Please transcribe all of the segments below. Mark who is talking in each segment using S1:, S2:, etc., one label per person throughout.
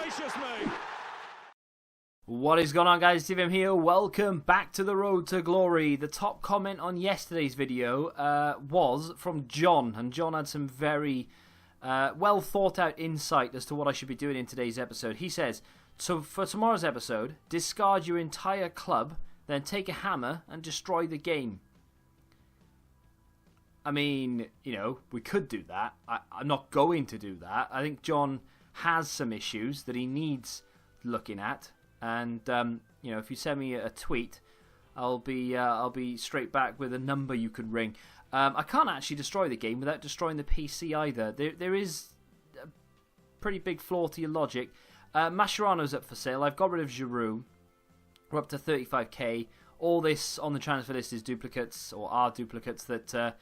S1: Vicious move.
S2: What is going on, guys? Steve here. Welcome back to the Road to Glory. The top comment on yesterday's video was from John, and John had some very well thought out insight as to what I should be doing in today's episode. He says, so for tomorrow's episode, discard your entire club, then take a hammer and destroy the game. I mean, you know, we could do that. I'm not going to do that. I think John has some issues that he needs looking at. And you know, if you send me a tweet, I'll be straight back with a number you can ring. I can't actually destroy the game without destroying the PC either. There is a pretty big flaw to your logic. Mascherano's up for sale. I've got rid of Giroud. We're up to 35k. All this on the transfer list is duplicates, or are duplicates that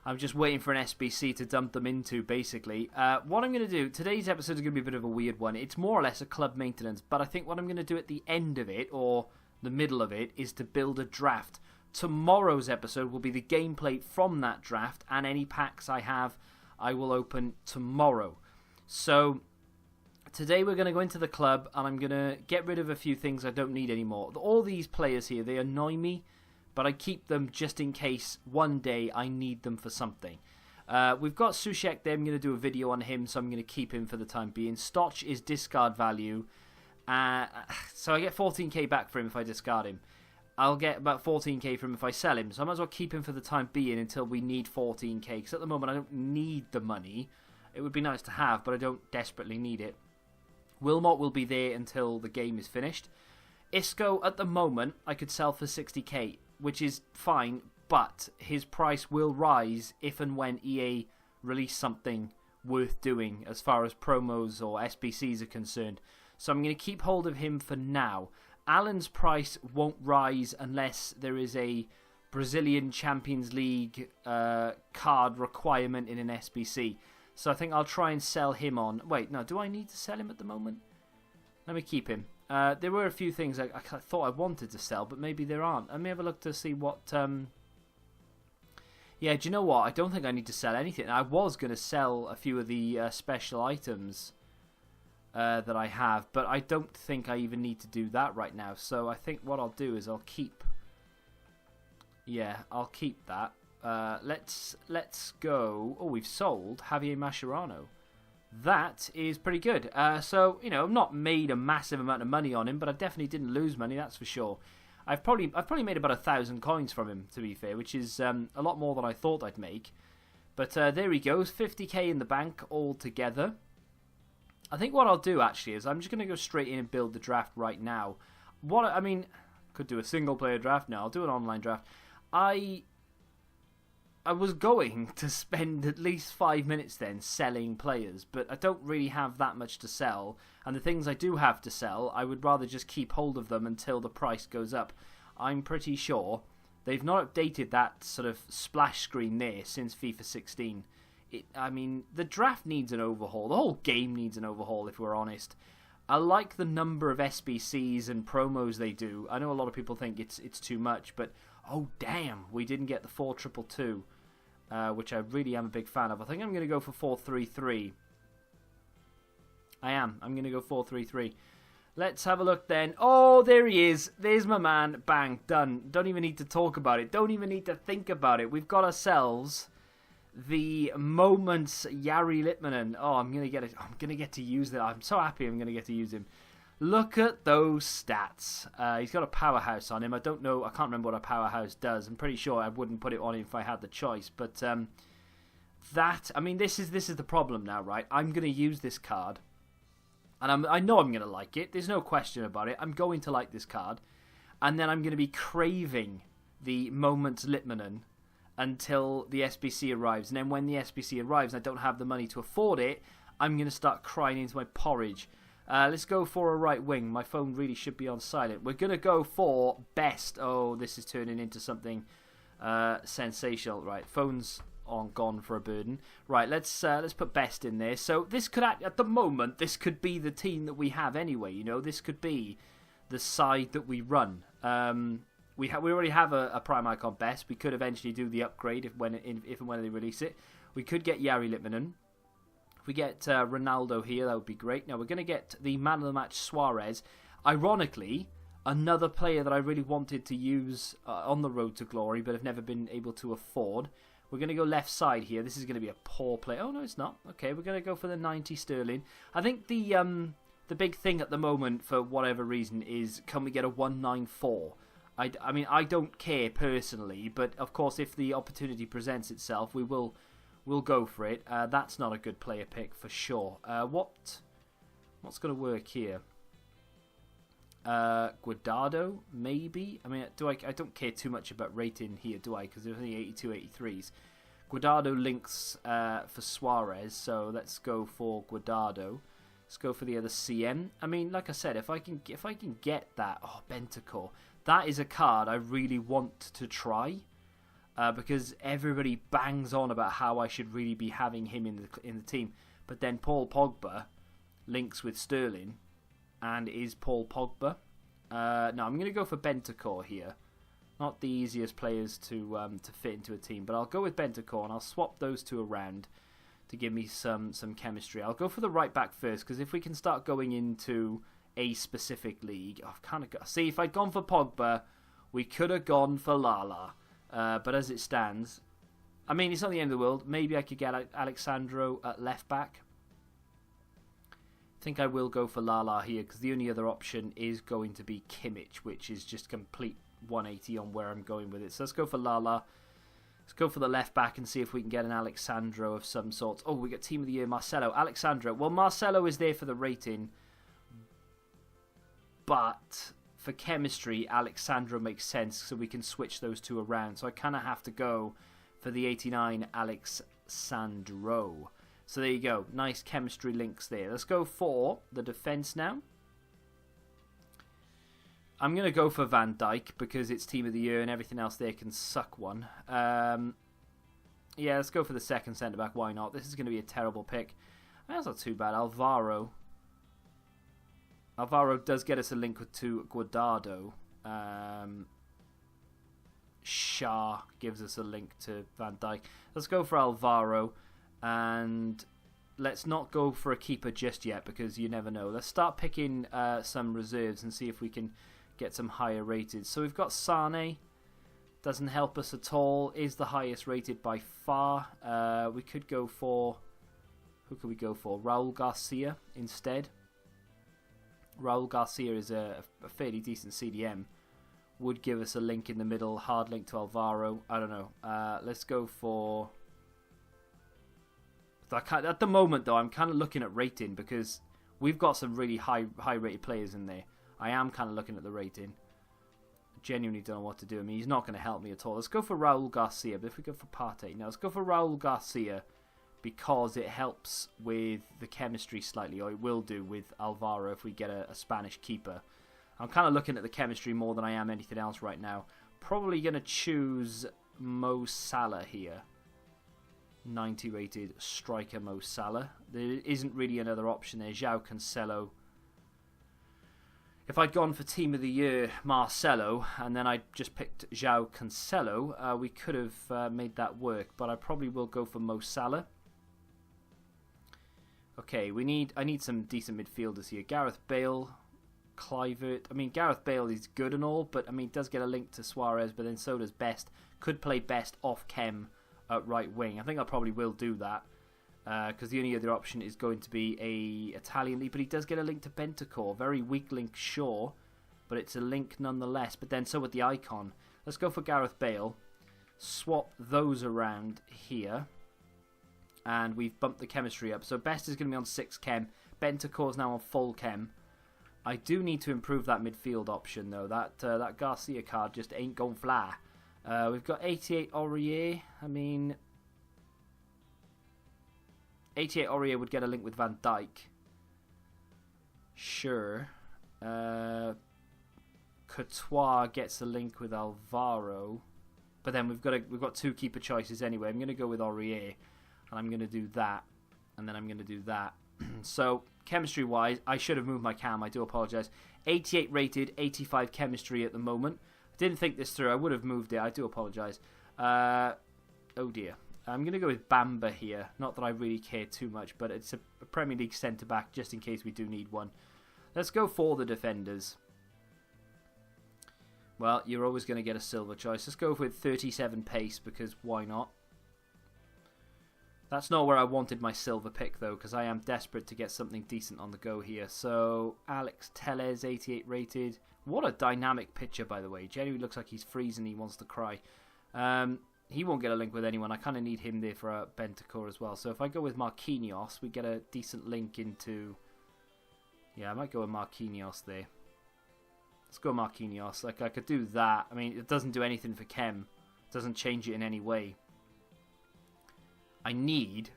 S2: I'm just waiting for an SBC to dump them into, basically. What I'm going to do, today's episode is going to be a bit of a weird one. It's more or less a club maintenance, but I think what I'm going to do at the end of it, or the middle of it, is to build a draft. Tomorrow's episode will be the gameplay from that draft, and any packs I have, I will open tomorrow. So, today we're going to go into the club, and I'm going to get rid of a few things I don't need anymore. All these players here, they annoy me, but I keep them just in case one day I need them for something. We've got Sushek there. I'm going to do a video on him, so I'm going to keep him for the time being. Stoch is discard value. So I get 14k back for him if I discard him. I'll get about 14k from him if I sell him. So I might as well keep him for the time being until we need 14k. Because at the moment I don't need the money. It would be nice to have, but I don't desperately need it. Wilmot will be there until the game is finished. Isco, at the moment, I could sell for 60k. Which is fine, but his price will rise if and when EA release something worth doing as far as promos or SBCs are concerned. So I'm going to keep hold of him for now. Allen's price won't rise unless there is a Brazilian Champions League card requirement in an SBC. So I think I'll try and sell him on. Wait, no, do I need to sell him at the moment? Let me keep him. There were a few things I thought I wanted to sell, but maybe there aren't. Let me have a look to see what... Yeah, do you know what? I don't think I need to sell anything. I was going to sell a few of the special items that I have, but I don't think I even need to do that right now. So I think what I'll do is I'll keep... Yeah, I'll keep that. Let's go... Oh, we've sold Javier Mascherano. That is pretty good. So, you know, I've not made a massive amount of money on him, but I definitely didn't lose money, that's for sure. I've probably made about 1,000 coins from him, to be fair, which is a lot more than I thought I'd make. But there he goes, 50k in the bank altogether. I think what I'll do, actually, is I'm just going to go straight in and build the draft right now. I mean, could do a single-player draft now. I'll do an online draft. I was going to spend at least 5 minutes then selling players, but I don't really have that much to sell, and the things I do have to sell, I would rather just keep hold of them until the price goes up. I'm pretty sure they've not updated that sort of splash screen there since FIFA 16. I mean, the draft needs an overhaul. The whole game needs an overhaul, if we're honest. I like the number of SBCs and promos they do. I know a lot of people think it's too much, but oh damn, we didn't get the 4-2-2. Which I really am a big fan of. I think I'm going to go for 4-3-3. I'm going to go 4-3-3. Let's have a look then. Oh, there he is. There's my man. Bang. Done. Don't even need to talk about it. Don't even need to think about it. We've got ourselves the Moments Jari Litmanen. Oh, I'm going to get it. I'm going to get to use that. I'm so happy I'm going to get to use him. Look at those stats. He's got a powerhouse on him. I don't know. I can't remember what a powerhouse does. I'm pretty sure I wouldn't put it on him if I had the choice. But I mean, this is the problem now, right? I'm going to use this card. And I know I'm going to like it. There's no question about it. I'm going to like this card. And then I'm going to be craving the Moments Litmanen until the SBC arrives. And then when the SBC arrives and I don't have the money to afford it, I'm going to start crying into my porridge. Let's go for a right wing. My phone really should be on silent. We're going to go for best. Oh, this is turning into something sensational. Right, phone's gone for a burden. Right, let's put best in there. So this could, at the moment, this could be the team that we have anyway. You know, this could be the side that we run. We already have a prime icon best. We could eventually do the upgrade if and when they release it. We could get Jari Litmanen. If we get Ronaldo here, that would be great. Now we're going to get the man of the match, Suarez. Ironically, another player that I really wanted to use on the road to glory, but have never been able to afford. We're going to go left side here. This is going to be a poor play. Oh, no, it's not. Okay, we're going to go for the 90 sterling. I think the big thing at the moment, for whatever reason, is can we get a 194? I mean, I don't care personally, but of course, if the opportunity presents itself, we'll go for it. That's not a good player pick for sure. What's going to work here? Guardado, maybe? I mean, I don't care too much about rating here, do I? Because there's only 82, 83s. Guardado links for Suarez, so let's go for Guardado. Let's go for the other CM. I mean, like I said, if I can get that, Bentancur, that is a card I really want to try, because everybody bangs on about how I should really be having him in the team. But then Paul Pogba links with Sterling, and is Paul Pogba. No, I'm going to go for Bentancur here. Not the easiest players to fit into a team, but I'll go with Bentancur, and I'll swap those two around to give me some chemistry. I'll go for the right back first, because if we can start going into a specific league, I've kind of got... See, if I'd gone for Pogba, we could have gone for Lala. But as it stands, I mean, it's not the end of the world. Maybe I could get Alexandro at left back. I think I will go for Lala here, because the only other option is going to be Kimmich, which is just complete 180 on where I'm going with it. So let's go for Lala. Let's go for the left back and see if we can get an Alexandro of some sort. Oh, we got Team of the Year, Marcelo. Alexandro. Well, Marcelo is there for the rating, but for chemistry, Alexandro makes sense, so we can switch those two around. So I kind of have to go for the 89 Alexandro. So there you go. Nice chemistry links there. Let's go for the defence now. I'm going to go for Van Dijk because it's Team of the Year and everything else there can suck one. Yeah, let's go for the second centre-back. Why not? This is going to be a terrible pick. That's not too bad. Alvaro does get us a link to Guardado. Shah gives us a link to Van Dijk. Let's go for Alvaro. And let's not go for a keeper just yet, because you never know. Let's start picking some reserves and see if we can get some higher rated. So we've got Sane. Doesn't help us at all. Is the highest rated by far. We could go for... Who could we go for? Raul Garcia instead. Raul Garcia is a fairly decent CDM. Would give us a link in the middle. Hard link to Alvaro. I don't know. Let's go for... At the moment, though, I'm kind of looking at rating, because we've got some really high rated players in there. I am kind of looking at the rating. Genuinely don't know what to do. I mean, he's not going to help me at all. Let's go for Raul Garcia. But if we go for Partey, now let's go for Raul Garcia, because it helps with the chemistry slightly, or it will do with Alvaro if we get a Spanish keeper. I'm kind of looking at the chemistry more than I am anything else right now. Probably going to choose Mo Salah here. 90 rated striker Mo Salah. There isn't really another option there. João Cancelo. If I'd gone for Team of the Year Marcelo and then I just picked João Cancelo, we could have made that work, but I probably will go for Mo Salah. Okay, I need some decent midfielders here. Gareth Bale, Kluivert. I mean, Gareth Bale is good and all, but I mean, does get a link to Suarez, but then so does Best. Could play Best off Chem at right wing. I think I probably will do that, because the only other option is going to be a Italian league, but he does get a link to Bentancur. Very weak link, sure, but it's a link nonetheless. But then so would the icon. Let's go for Gareth Bale. Swap those around here, and we've bumped the chemistry up. So Best is going to be on 6 chem. Bentancur is now on full chem. I do need to improve that midfield option, though. That Garcia card just ain't gonna fly. We've got 88 Aurier. I mean, 88 Aurier would get a link with Van Dijk. Sure. Courtois gets a link with Alvaro. But then we've got 2 keeper choices anyway. I'm going to go with Aurier. And I'm going to do that. And then I'm going to do that. So, chemistry-wise, I should have moved my cam. I do apologise. 88 rated, 85 chemistry at the moment. Didn't think this through. I would have moved it. I do apologise. Oh dear. I'm going to go with Bamba here. Not that I really care too much, but it's a Premier League centre-back just in case we do need one. Let's go for the defenders. Well, you're always going to get a silver choice. Let's go with 37 pace, because why not? That's not where I wanted my silver pick, though, because I am desperate to get something decent on the go here. So, Alex Telles, 88 rated. What a dynamic picture, by the way. Genuinely looks like he's freezing. He wants to cry. He won't get a link with anyone. I kind of need him there for a Bentancur as well. So if I go with Marquinhos, we get a decent link into... Yeah, I might go with Marquinhos there. Let's go Marquinhos. Like, I could do that. I mean, it doesn't do anything for Chem. It doesn't change it in any way. I need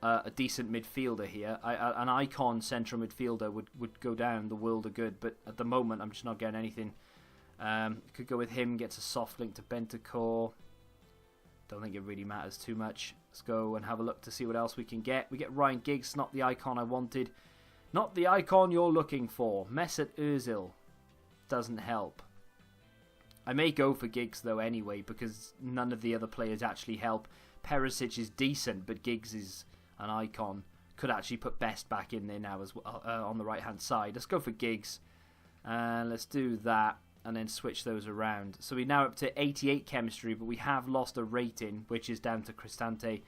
S2: a decent midfielder here. An icon central midfielder would go down the world of good, but at the moment I'm just not getting anything. Could go with him, gets a soft link to Bentancur. Don't think it really matters too much. Let's go and have a look to see what else we can get. We get Ryan Giggs, not the icon I wanted. Not the icon you're looking for. Mesut Ozil doesn't help. I may go for Giggs though anyway, because none of the other players actually help. Perisic is decent, but Giggs is an icon. Could actually put Best back in there now as well, on the right hand side. Let's go for Giggs. Let's do that and then switch those around. So we're now up to 88 chemistry, but we have lost a rating, which is down to Cristante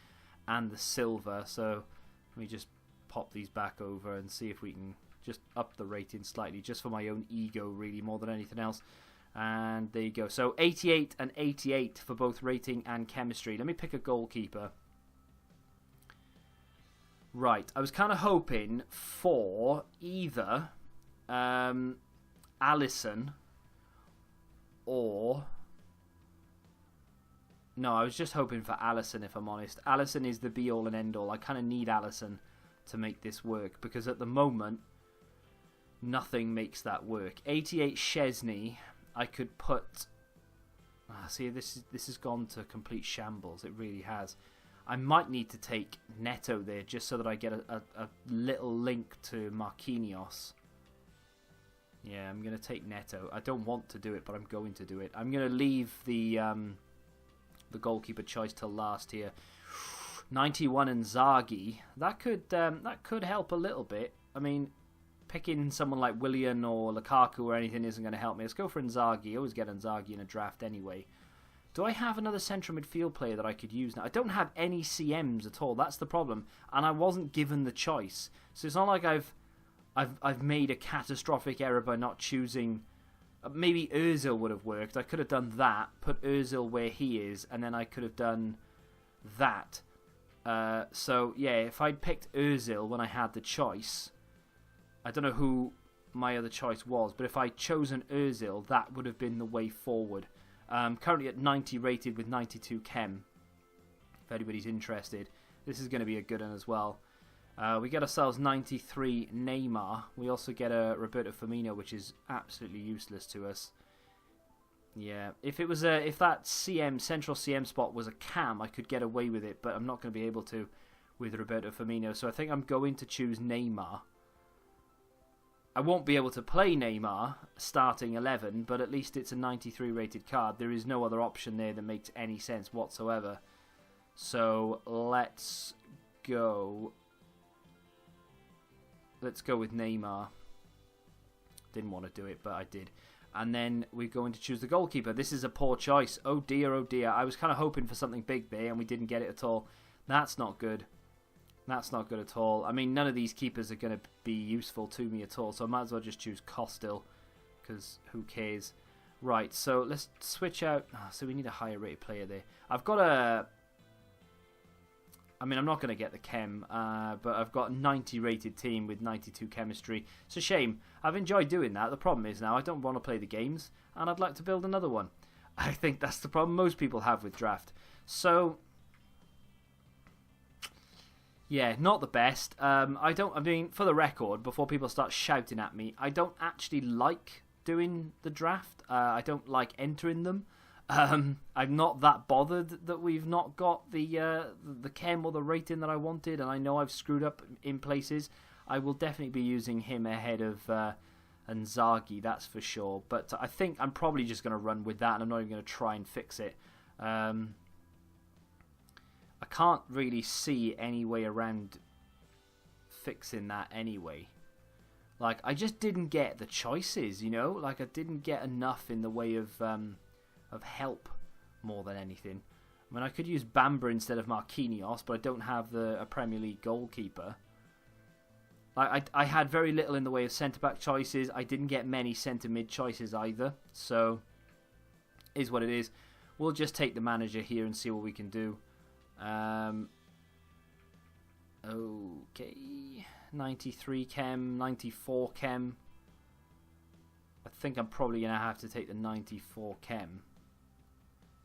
S2: and the silver. So let me just pop these back over and see if we can just up the rating slightly, just for my own ego really, more than anything else. And there you go. So 88 and 88 for both rating and chemistry. Let me pick a goalkeeper. Right, I was kind of hoping for either Alisson or... No, I was just hoping for Alisson, if I'm honest. Alisson is the be-all and end-all. I kind of need Alisson to make this work, because at the moment, nothing makes that work. 88 Szczesny... I could put... see, this has gone to complete shambles. It really has. I might need to take Neto there, just so that I get a little link to Marquinhos. Yeah, I'm going to take Neto. I don't want to do it, but I'm going to do it. I'm going to leave the goalkeeper choice till last here. 91 Inzaghi. That could help a little bit. I mean... Picking someone like Willian or Lukaku or anything isn't going to help me. Let's go for Inzaghi. I always get Inzaghi in a draft anyway. Do I have another central midfield player that I could use now? I don't have any CMs at all. That's the problem. And I wasn't given the choice. So it's not like I've made a catastrophic error by not choosing... Maybe Ozil would have worked. I could have done that, put Ozil where he is, and then I could have done that. So, yeah, if I'd picked Ozil when I had the choice... I don't know who my other choice was, but if I'd chosen Ozil, that would have been the way forward. Currently at 90 rated with 92 chem, if anybody's interested. This is going to be a good one as well. We get ourselves 93 Neymar. We also get a Roberto Firmino, which is absolutely useless to us. Yeah, if that central CM spot was a cam, I could get away with it, but I'm not going to be able to with Roberto Firmino. So I think I'm going to choose Neymar. I won't be able to play Neymar starting 11, but at least it's a 93 rated card. There is no other option there that makes any sense whatsoever. So let's go. Let's go with Neymar. Didn't want to do it, but I did. And then we're going to choose the goalkeeper. This is a poor choice. Oh dear, oh dear. I was kind of hoping for something big there, and we didn't get it at all. That's not good. That's not good at all. I mean, none of these keepers are going to be useful to me at all, so I might as well just choose Costil, because who cares? Right, so let's switch out. Oh, so we need a higher rated player there. I've got a... I mean, I'm not going to get the chem, but I've got a 90 rated team with 92 chemistry. It's a shame. I've enjoyed doing that. The problem is now I don't want to play the games, and I'd like to build another one. I think that's the problem most people have with draft. So... yeah, not the best. I mean, for the record, before people start shouting at me, I don't actually like doing the draft. I don't like entering them. I'm not that bothered that we've not got the chem or the rating that I wanted, and I know I've screwed up in places. I will definitely be using him ahead of Inzaghi, that's for sure. But I think I'm probably just going to run with that, and I'm not even going to try and fix it. I can't really see any way around fixing that anyway. Like, I just didn't get the choices, you know? Like, I didn't get enough in the way of help more than anything. I mean, I could use Bamba instead of Marquinhos, but I don't have a Premier League goalkeeper. I had very little in the way of centre-back choices. I didn't get many centre-mid choices either. So, is what it is. We'll just take the manager here and see what we can do. Okay. 93 chem, 94 chem. I think I'm probably going to have to take the 94 chem.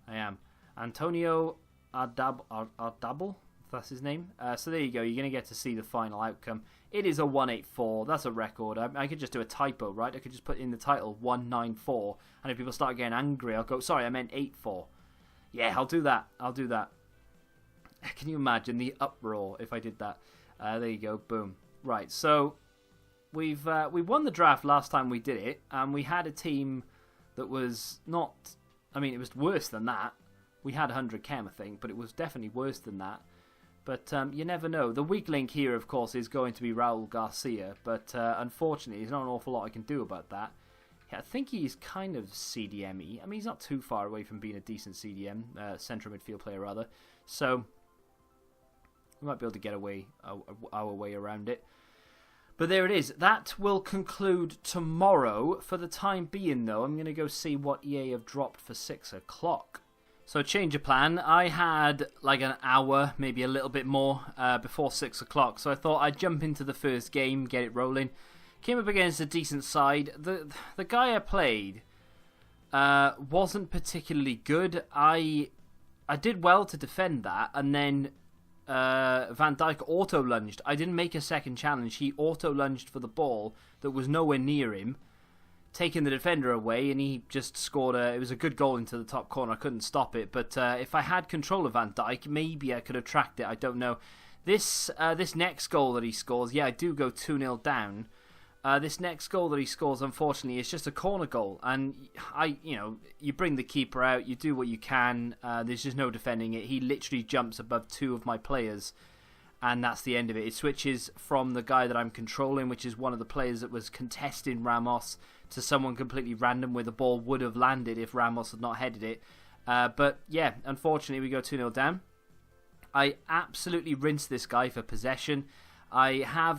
S2: I am. Antonio Ardabal, if that's his name. So there you go. You're going to get to see the final outcome. It is a 184. That's a record. I could just do a typo, right? I could just put in the title 194. And if people start getting angry, I'll go, sorry, I meant 84. Yeah, I'll do that. I'll do that. Can you imagine the uproar if I did that? There you go. Boom. Right, so we won the draft last time we did it, and we had a team that was not... I mean, it was worse than that. We had 100 chem, I think, but it was definitely worse than that. But you never know. The weak link here, of course, is going to be Raul Garcia, but unfortunately, there's not an awful lot I can do about that. Yeah, I think he's kind of CDM-y. I mean, he's not too far away from being a decent CDM, central midfield player, rather. So, we might be able to get our way around it. But there it is. That will conclude tomorrow. For the time being, though, I'm going to go see what EA have dropped for 6 o'clock. So, change of plan. I had like an hour, maybe a little bit more, before 6 o'clock. So I thought I'd jump into the first game, get it rolling. Came up against a decent side. The guy I played wasn't particularly good. I did well to defend that, and then Van Dijk auto-lunged. I didn't make a second challenge. He auto-lunged for the ball that was nowhere near him, taking the defender away, and he just scored it was a good goal into the top corner. I couldn't stop it, but if I had control of Van Dijk, maybe I could have tracked it. I don't know. This next goal that he scores, yeah, I do go 2-0 down. This next goal that he scores, unfortunately, is just a corner goal, and you bring the keeper out, you do what you can. There's just no defending it. He literally jumps above 2 of my players, and that's the end of it. It switches from the guy that I'm controlling, which is one of the players that was contesting Ramos, to someone completely random where the ball would have landed if Ramos had not headed it. But yeah, unfortunately, we go 2-0 down. I absolutely rinsed this guy for possession. I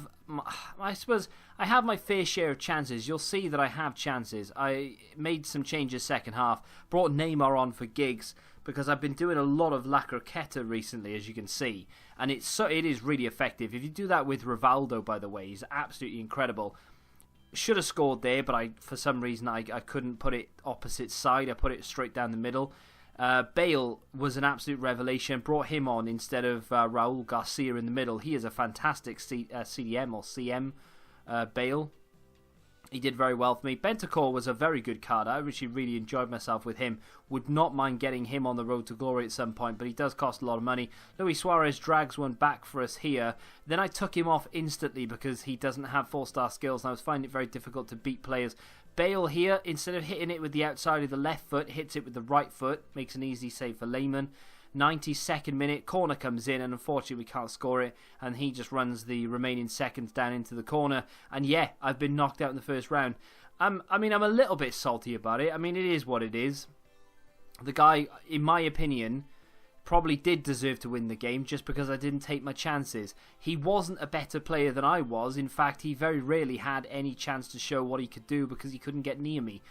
S2: suppose I have my fair share of chances. You'll see that I have chances. I made some changes second half. Brought Neymar on for gigs because I've been doing a lot of La Croqueta recently, as you can see. And it is really effective. If you do that with Rivaldo, by the way, he's absolutely incredible. Should have scored there, but for some reason I couldn't put it opposite side. I put it straight down the middle. Bale was an absolute revelation. Brought him on instead of Raul Garcia in the middle. He is a fantastic CDM or CM, Bale. He did very well for me. Bentancur was a very good card. I actually really enjoyed myself with him. Would not mind getting him on the road to glory at some point, but he does cost a lot of money. Luis Suarez drags one back for us here. Then I took him off instantly because he doesn't have 4-star skills, and I was finding it very difficult to beat players. Bale here, instead of hitting it with the outside of the left foot, hits it with the right foot. Makes an easy save for Litmanen. 92nd minute, corner comes in, and unfortunately we can't score it, and he just runs the remaining seconds down into the corner, and yeah, I've been knocked out in the first round. I'm a little bit salty about it. I mean, it is what it is. The guy, in my opinion, probably did deserve to win the game just because I didn't take my chances. He wasn't a better player than I was. In fact, he very rarely had any chance to show what he could do because he couldn't get near me.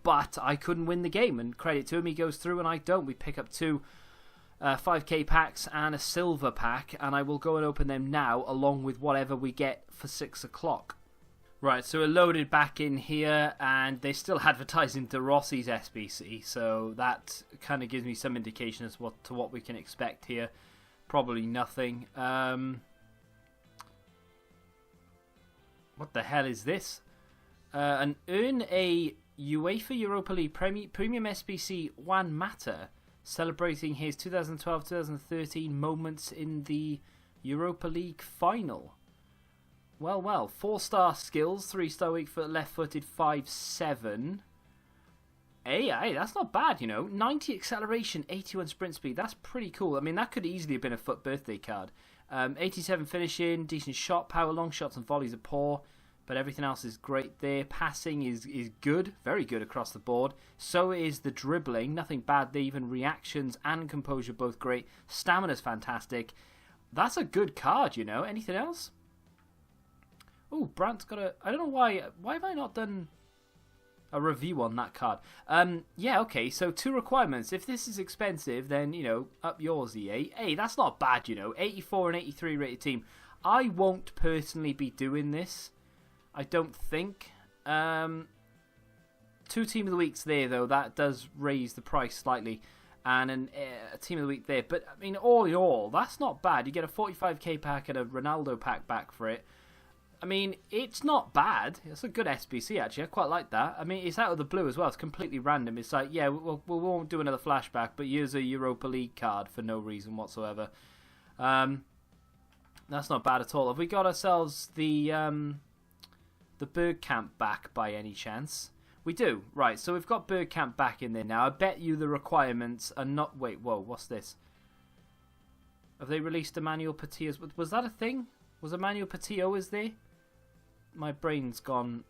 S2: But I couldn't win the game, and credit to him, he goes through and I don't. We pick up 2 5k packs and a silver pack, and I will go and open them now along with whatever we get for 6 o'clock. Right, so we're loaded back in here, and they're still advertising De Rossi's SBC, so that kind of gives me some indication as to what we can expect here. Probably nothing. What the hell is this? And earn a UEFA Europa League Premium SBC Juan Mata, celebrating his 2012-2013 moments in the Europa League final. Well, 4-star skills, 3-star weak foot, left-footed, 5'7". Hey, that's not bad, 90 acceleration, 81 sprint speed. That's pretty cool. I mean, that could easily have been a FUT birthday card. 87 finishing, decent shot power, long shots and volleys are poor, but everything else is great there. Passing is good, very good across the board. So is the dribbling, nothing bad there. Even reactions and composure both great. Stamina's fantastic. That's a good card, Anything else? Oh, Brandt's got a... I don't know why have I not done a review on that card? Yeah, okay, so 2 requirements. If this is expensive, then, up yours, EA. Hey, that's not bad, 84 and 83 rated team. I won't personally be doing this, I don't think. 2 Team of the Weeks there, though. That does raise the price slightly. And a Team of the Week there. But, I mean, all in all, that's not bad. You get a 45k pack and a Ronaldo pack back for it. I mean, it's not bad. It's a good SBC, actually. I quite like that. I mean, it's out of the blue as well. It's completely random. It's like, yeah, we won't do another flashback, but here's a Europa League card for no reason whatsoever. That's not bad at all. Have we got ourselves the Bergkamp back by any chance? We do. Right, so we've got Bergkamp back in there now. I bet you the requirements are not... Wait, whoa, what's this? Have they released Emmanuel Petit? Was that a thing? Was Emmanuel Petit always there? My brain's gone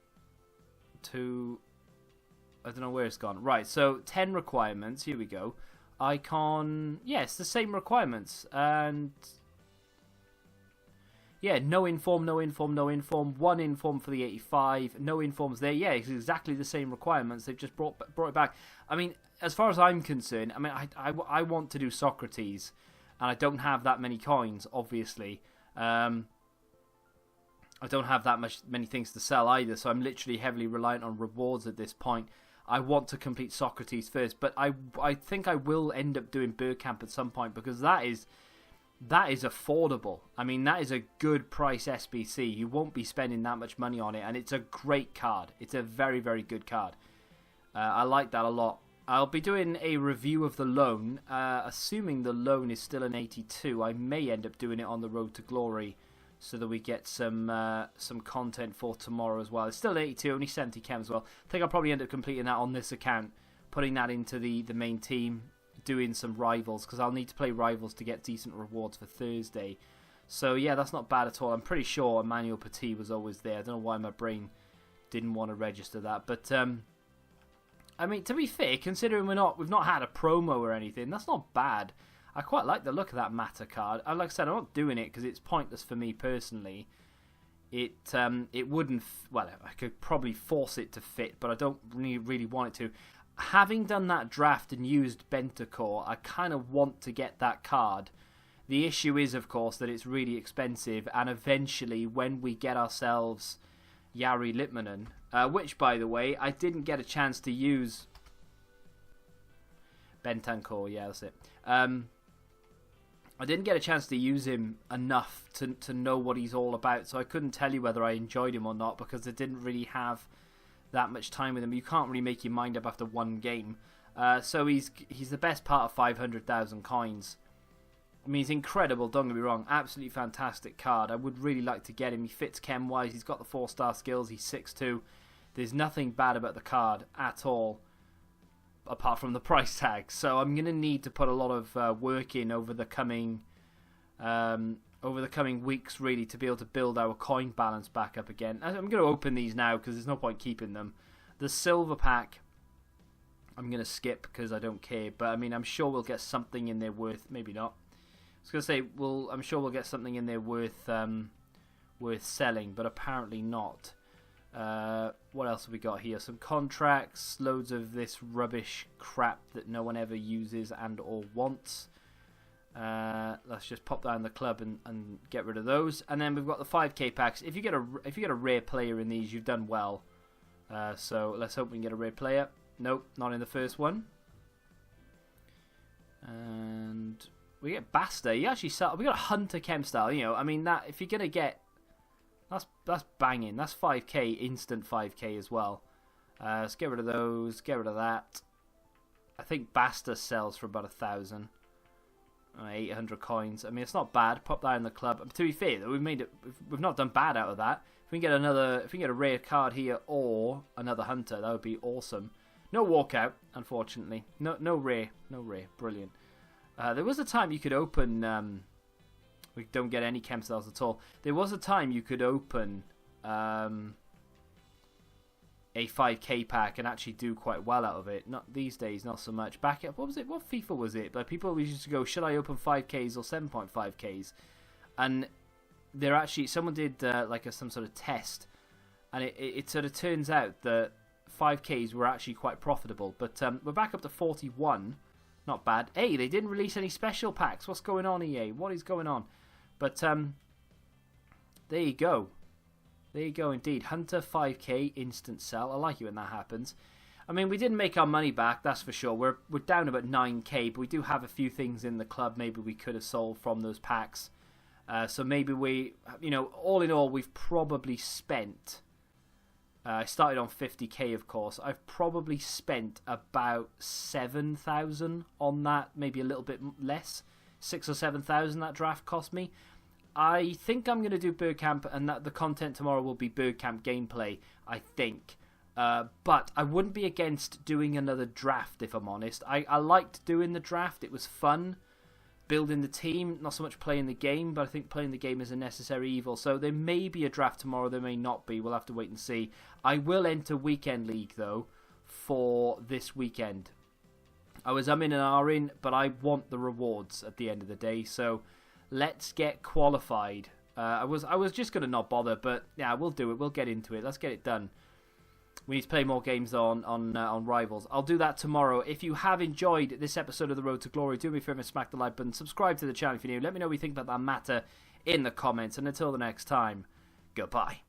S2: to... I don't know where it's gone. Right, so 10 requirements. Here we go. Icon... Yeah, it's the same requirements. And... Yeah, no inform, no inform, no inform. 1 inform for the 85. No informs there. Yeah, it's exactly the same requirements. They've just brought it back. I mean, as far as I'm concerned, I mean, I want to do Socrates. And I don't have that many coins, obviously. I don't have that many things to sell either, so I'm literally heavily reliant on rewards at this point. I want to complete Socrates first, but I think I will end up doing Bergkamp at some point, because that is affordable. I mean, that is a good price SBC. You won't be spending that much money on it, and it's a great card. It's a very, very good card. I like that a lot. I'll be doing a review of the loan, assuming the loan is still an 82. I may end up doing it on the Road to Glory, so that we get some content for tomorrow as well. It's still 82, only 70 chem as well. I think I'll probably end up completing that on this account, putting that into the main team, doing some rivals, because I'll need to play rivals to get decent rewards for Thursday. So yeah, that's not bad at all. I'm pretty sure Emmanuel Petit was always there. I don't know why my brain didn't want to register that, but I mean, to be fair, considering we've not had a promo or anything, that's not bad. I quite like the look of that Mata card. And like I said, I'm not doing it because it's pointless for me personally. It wouldn't... Well, I could probably force it to fit, but I don't really want it to. Having done that draft and used Bentacore, I kind of want to get that card. The issue is, of course, that it's really expensive, and eventually, when we get ourselves Jari Litmanen, which, by the way, I didn't get a chance to use... Bentancur, yeah, that's it. I didn't get a chance to use him enough to know what he's all about, so I couldn't tell you whether I enjoyed him or not, because I didn't really have that much time with him. You can't really make your mind up after one game. So he's the best part of 500,000 coins. I mean, he's incredible, don't get me wrong. Absolutely fantastic card. I would really like to get him. He fits chem-wise. He's got the 4-star skills. He's 6'2". There's nothing bad about the card at all, apart from the price tag. So I'm going to need to put a lot of work in over the coming weeks, really, to be able to build our coin balance back up again. I'm going to open these now because there's no point keeping them. The silver pack, I'm going to skip because I don't care. But I mean, I'm sure we'll get something in there worth. Maybe not. I was going to say, I'm sure we'll get something in there worth selling, but apparently not. What else have we got here? Some contracts, loads of this rubbish crap that no one ever uses and or wants. Let's just pop down the club and get rid of those. And then we've got the 5k packs. If you get a rare player in these, you've done well. So let's hope we can get a rare player. Nope, not in the first one. And we get Basta. We got a Hunter Chem style. You know, I mean, that if you're gonna get, that's banging. That's 5k, instant 5k as well. Let's get rid of those. Get rid of that. I think Basta sells for about 1,000. 800 coins. I mean, it's not bad. Pop that in the club. To be fair, though, we've not done bad out of that. If we can get a rare card here or another hunter, that would be awesome. No walkout, unfortunately. No rare. Brilliant. There was a time you could open... we don't get any chem cells at all. There was a time you could open a 5k pack and actually do quite well out of it. Not these days, not so much. Back at, what was it? What FIFA was it? But people always used to go, should I open 5ks or 7.5ks? And they're actually... Someone did some sort of test. And it sort of turns out that 5ks were actually quite profitable. But we're back up to 41. Not bad. Hey, they didn't release any special packs. What's going on, EA? What is going on? But there you go. There you go indeed. Hunter 5k instant sell. I like it when that happens. I mean, we didn't make our money back, that's for sure. We're down about 9k, but we do have a few things in the club maybe we could have sold from those packs. So maybe we, all in all, we've probably spent... I started on 50k, of course. I've probably spent about 7,000 on that, maybe a little bit less. 6 or 7,000 that draft cost me. I think I'm going to do Bird Camp, and that the content tomorrow will be Bird Camp gameplay, I think. But I wouldn't be against doing another draft, if I'm honest. I liked doing the draft. It was fun. Building the team, not so much playing the game, but I think playing the game is a necessary evil. So there may be a draft tomorrow, there may not be. We'll have to wait and see. I will enter Weekend League, though, for this weekend. I was in and are in, but I want the rewards at the end of the day. So let's get qualified. I was just going to not bother, but yeah, we'll do it. We'll get into it. Let's get it done. We need to play more games on Rivals. I'll do that tomorrow. If you have enjoyed this episode of The Road to Glory, do me a favour and smack the like button. Subscribe to the channel if you're new. Let me know what you think about that matter in the comments. And until the next time, goodbye.